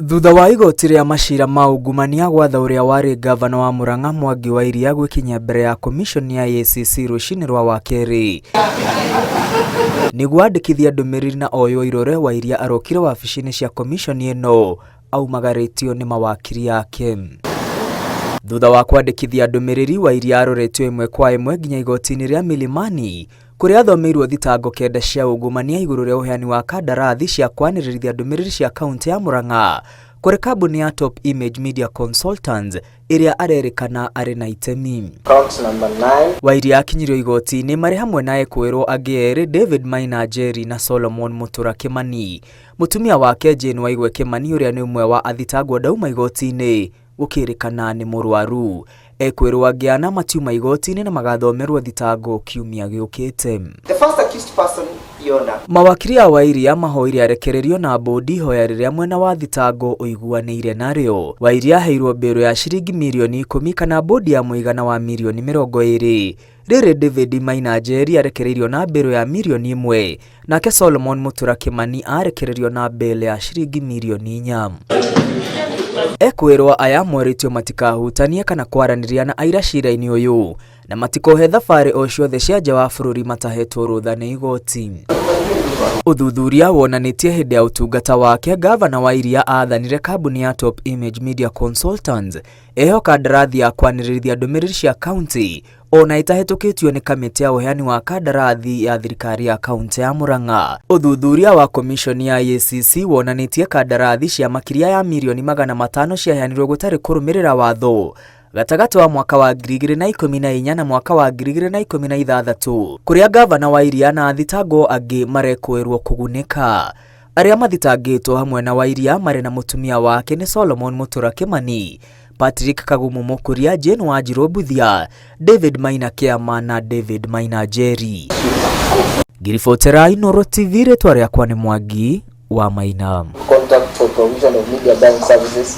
Thutha wa igoti rĩa macira ma ungumania gwatha ũrĩa warĩ gavana wa Murang'a Mwangi wa Iria gwikinya mbere ya komishoni ya IEACC rũcinĩ rwa wakerĩ nĩguo andĩkithia ndũmĩrĩri na oywo irore wa Iria arokire wabici-inĩ cia komishoni ĩno aumagarĩtio nĩ mawakiri yake. Thutha wa kwandĩkithia ndũmĩrĩri wa Iria aroretio ĩmwe kwa ĩmwe nginya igoti-inĩ rĩa Milimani kũrĩa athomeirwo thitango kenda cia ungumania igũrũ rĩa ũheani wa kandarathi cia kwanĩrĩrithia ndũmĩrĩri cia kaunti ya Murang'a kũrĩ kambuni ya Top Image Media Consultants ĩrĩa arerĩkana arĩ na itemi. Wa Iria akinyirio igoti-inĩ marĩ hamwe na ekwĩrwo angĩ erĩ, David Maina Njeri na Solomon Mutura Kimani. Mũtumia wake Jane Waigwe Kimani ũrĩa nĩ ũmwe wa athitangwo ndauma igoti-inĩ gũkĩrĩkana nĩ mũrwaru. Ekwĩrwo angĩ ana matiuma igoti-inĩ na magathomerwo thitango kiumia gĩũkĩte. Mawakiri a wa Iria mahoire arekererio na bodi ihoya rĩrĩa mwena wa thitango ũiguanĩire narĩo. Wa Iria aheirwo mbĩrũ ya ciringi mirioni 10 kana bodi ya mũigana wa mirioni 20. Rĩrĩ David Maina Njeri arekereirio na mbĩrũ ya mirioni 1, nake Solomon Mutura Kimani arekererio na mbĩrũ ya ciringi mirioni 4. Ekwĩrwo aya mweretio matikahutanie kana kwaranĩria na aira cira-inĩ ũyũ na matikohe thabarĩ o ciothe cia nja wa bũrũri matahetwo rũtha nĩ igoti. Ũthuthuria wonanĩtie hĩndĩ ya ũtungata wake gavana wa Iria athanire kambuni ya Top Image Media Consultants eho kandarathi ya kwanĩrĩrithia ndũmĩrĩri cia kaunti ona itahetũkĩtio nĩ kamĩtĩ ya ũheani wa kandarathi ya thirikari ya kaunti ya Murang'a. Ũthuthuria wa komishoni ya IEACC wonanĩtie kandarathi cia makĩria ya mirioni 500 ciaheanirwo gũtarĩ kũrũmĩrĩra watho gatagatĩ wa mwaka wa 2014 na mwaka wa 2016 kũrĩa gavana wa Iria na athitangwo angĩ marekwĩrwo kũgunĩka. Arĩa mathitangĩtwo hamwe na wa Iria marĩ na mũtumia wake nĩ Solomon Mutura Kimani, Patrick Kagumu Mũkũria, Jane Wanjirũ Mbuthia, David Maina Kĩama na David Maina Njeri. Ngiribotera Inooro TV, rĩtwa rĩakwa nĩ Mwangi wa Maina. Contact for provision of media buying services